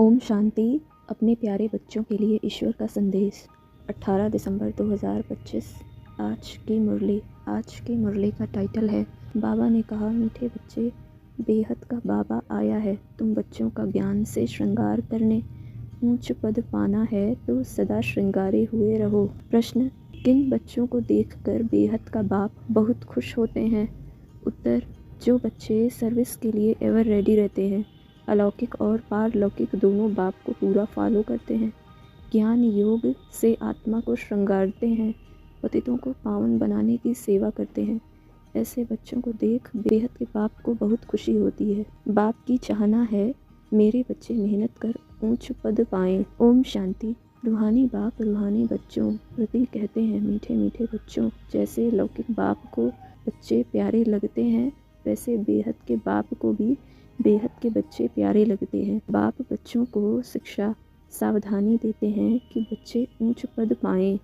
ओम शांति। अपने प्यारे बच्चों के लिए ईश्वर का संदेश। 18 दिसंबर 2025। आज की मुरली का टाइटल है, बाबा ने कहा, मीठे बच्चे, बेहद का बाबा आया है तुम बच्चों का ज्ञान से श्रृंगार करने। ऊंच पद पाना है तो सदा श्रृंगारे हुए रहो। प्रश्न, किन बच्चों को देखकर बेहद का बाप बहुत खुश होते हैं? उत्तर, जो बच्चे सर्विस के लिए एवर रेडी रहते हैं, अलौकिक और पारलौकिक दोनों बाप को पूरा फॉलो करते हैं, ज्ञान योग से आत्मा को श्रृंगारते हैं, पतितों को पावन बनाने की सेवा करते हैं। ऐसे बच्चों को देख बेहद के बाप को बहुत खुशी होती है। बाप की चाहना है मेरे बच्चे मेहनत कर ऊंच पद पाएं। ओम शांति। रूहानी बाप रूहानी बच्चों प्रति कहते हैं, मीठे मीठे बच्चों, जैसे लौकिक बाप को बच्चे प्यारे लगते हैं, वैसे बेहद के बाप को भी बेहद के बच्चे प्यारे लगते हैं। बाप बच्चों को शिक्षा सावधानी देते हैं कि बच्चे ऊंच पद पाएं।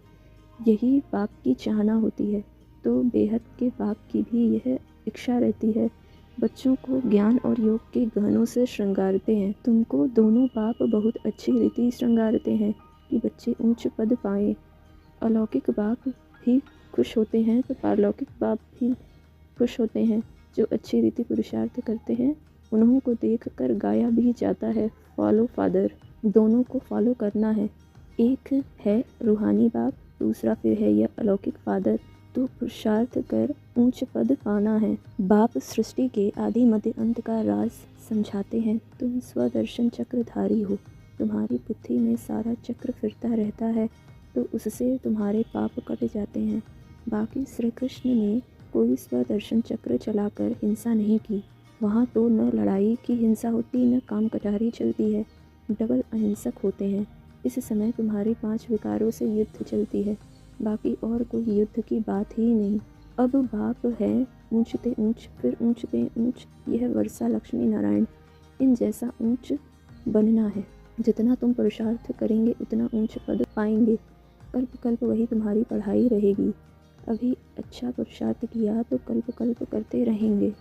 यही बाप की चाहना होती है, तो बेहद के बाप की भी यह इच्छा रहती है। बच्चों को ज्ञान और योग के गहनों से श्रृंगारते हैं। तुमको दोनों बाप बहुत अच्छी रीति श्रृंगारते हैं कि बच्चे ऊंच पद पाएं। अलौकिक बाप भी खुश होते हैं तो पारलौकिक बाप भी खुश होते हैं। जो अच्छी रीति पुरुषार्थ करते हैं उन्हों को देख कर गाया भी जाता है, फॉलो फादर। दोनों को फॉलो करना है। एक है रूहानी बाप, दूसरा फिर है यह अलौकिक फादर। तो पुरुषार्थ कर ऊंच पद पाना है। बाप सृष्टि के आदि मध्य अंत का राज समझाते हैं। तुम स्वदर्शन चक्रधारी हो, तुम्हारी बुद्धि में सारा चक्र फिरता रहता है, तो उससे तुम्हारे पाप कट जाते हैं। बाकी श्री कृष्ण ने कोई स्वदर्शन चक्र चलाकर हिंसा नहीं की। वहाँ तो न लड़ाई की हिंसा होती, न काम कटारी चलती है, डबल अहिंसक होते हैं। इस समय तुम्हारी 5 विकारों से युद्ध चलती है, बाकी और कोई युद्ध की बात ही नहीं। अब बाप है ऊंचते ऊंच, फिर ऊंचते ऊंच। यह वर्षा लक्ष्मी नारायण इन जैसा ऊंच बनना है। जितना तुम पुरुषार्थ करेंगे उतना ऊंच पद पाएंगे। कल्प कल्प वही तुम्हारी पढ़ाई रहेगी। अभी अच्छा पुरुषार्थ किया तो कल्प कल्प करते रहेंगे।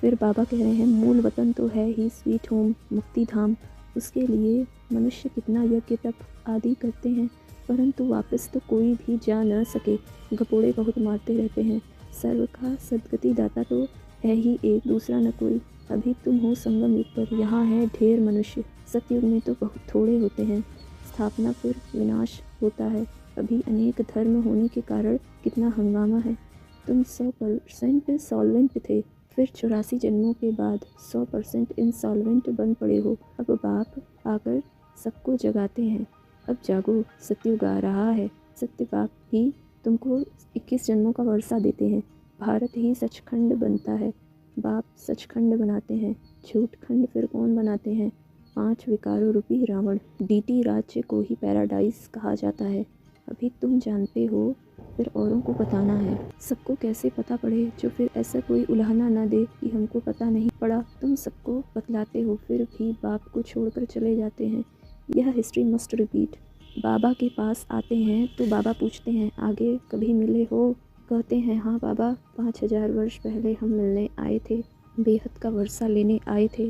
फिर बाबा कह रहे हैं, मूल वतन तो है ही स्वीट होम, मुक्ति धाम। उसके लिए मनुष्य कितना यज्ञ तप आदि करते हैं, परंतु वापस तो कोई भी जा न सके। गपोड़े बहुत मारते रहते हैं। सर्व का सदगति दाता तो है ही एक, दूसरा न कोई। अभी तुम हो संगम युग पर, यहाँ है ढेर मनुष्य। सतयुग में तो बहुत थोड़े होते हैं। स्थापना फिर विनाश होता है। अभी अनेक धर्म होने के कारण कितना हंगामा है। तुम 100% सॉल्वेंट थे, फिर 84 जन्मों के बाद 100% इंसॉल्वेंट बन पड़े हो। अब बाप आकर सबको जगाते हैं, अब जागो, सतयुग आ रहा है। सत्य बाप ही तुमको 21 जन्मों का वर्षा देते हैं। भारत ही सचखंड बनता है। बाप सचखंड बनाते हैं, झूठखंड फिर कौन बनाते हैं? 5 विकारों रूपी रावण। डीटी राज्य को ही पैराडाइज कहा जाता है। अभी तुम जानते हो, फिर औरों को बताना है। सबको कैसे पता पड़े, जो फिर ऐसा कोई उलाहना ना दे कि हमको पता नहीं पड़ा। तुम सबको बतलाते हो, फिर भी बाप को छोड़कर चले जाते हैं। यह हिस्ट्री मस्ट रिपीट। बाबा के पास आते हैं तो बाबा पूछते हैं, आगे कभी मिले हो? कहते हैं, हाँ बाबा, 5000 वर्ष पहले हम मिलने आए थे, बेहद का वर्षा लेने आए थे।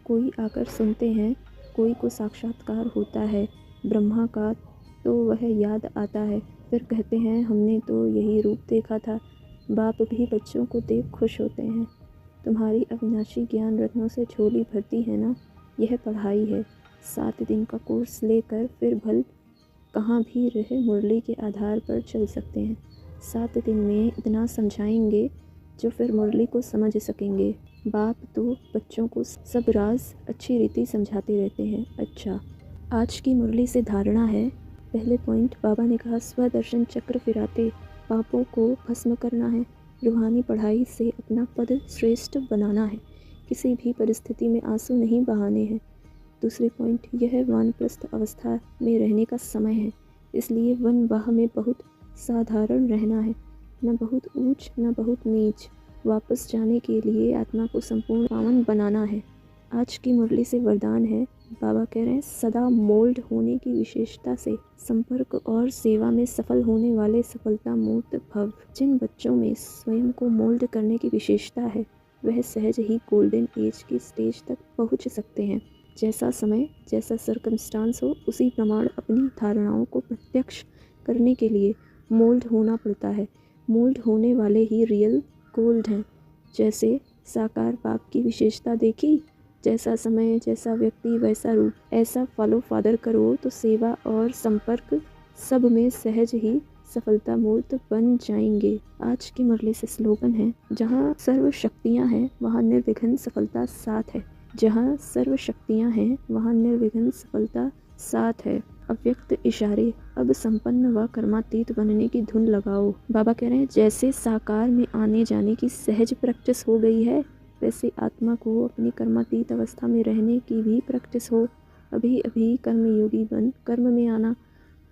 कोई आकर सुनते हैं, कोई को साक्षात्कार होता है ब्रह्मा का, तो वह याद आता है। फिर कहते हैं, हमने तो यही रूप देखा था। बाप भी बच्चों को देख खुश होते हैं। तुम्हारी अविनाशी ज्ञान रत्नों से झोली भरती है ना। यह पढ़ाई है। 7 दिन का कोर्स लेकर फिर भल कहाँ भी रहे मुरली के आधार पर चल सकते हैं। 7 दिन में इतना समझाएंगे जो फिर मुरली को समझ सकेंगे। बाप तो बच्चों को सब राज अच्छी रीति समझाते रहते हैं। अच्छा, आज की मुरली से धारणा है। पहले पॉइंट, बाबा ने कहा, स्वदर्शन चक्र फिराते पापों को भस्म करना है। रूहानी पढ़ाई से अपना पद श्रेष्ठ बनाना है। किसी भी परिस्थिति में आंसू नहीं बहाने हैं। दूसरी पॉइंट, यह वानप्रस्थ अवस्था में रहने का समय है, इसलिए वनवाह में बहुत साधारण रहना है, न बहुत ऊंच न बहुत नीच। वापस जाने के लिए आत्मा को संपूर्ण पावन बनाना है। आज की मुरली से वरदान है। बाबा कह रहे हैं, सदा मोल्ड होने की विशेषता से संपर्क और सेवा में सफल होने वाले सफलता मूर्त भव। जिन बच्चों में स्वयं को मोल्ड करने की विशेषता है, वह सहज ही गोल्डन एज की स्टेज तक पहुंच सकते हैं। जैसा समय, जैसा सर्कमस्टांस हो, उसी प्रमाण अपनी धारणाओं को प्रत्यक्ष करने के लिए मोल्ड होना पड़ता है। मोल्ड होने वाले ही रियल गोल्ड हैं। जैसे साकार बाप की विशेषता देखी, जैसा समय, जैसा व्यक्ति, वैसा रूप। ऐसा फॉलो फादर करो तो सेवा और संपर्क सब में सहज ही सफलता मूर्त बन जाएंगे। आज की मुरली से स्लोगन है, जहाँ सर्व शक्तियाँ हैं वहाँ निर्विघ्न सफलता साथ है। जहाँ सर्व शक्तियाँ हैं वहाँ निर्विघ्न सफलता साथ है। अव्यक्त इशारे, अब संपन्न व कर्मातीत बनने की धुन लगाओ। बाबा कह रहे हैं, जैसे साकार में आने जाने की सहज प्रैक्टिस हो गई है, वैसे आत्मा को अपनी कर्मातीत अवस्था में रहने की भी प्रैक्टिस हो। अभी अभी कर्मयोगी बन कर्म में आना,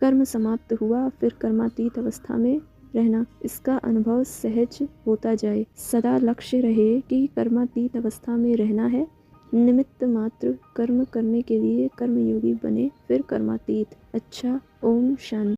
कर्म समाप्त हुआ फिर कर्मातीत अवस्था में रहना, इसका अनुभव सहज होता जाए। सदा लक्ष्य रहे कि कर्मातीत अवस्था में रहना है। निमित्त मात्र कर्म करने के लिए कर्मयोगी बने, फिर कर्मातीत। अच्छा, ओम शांति।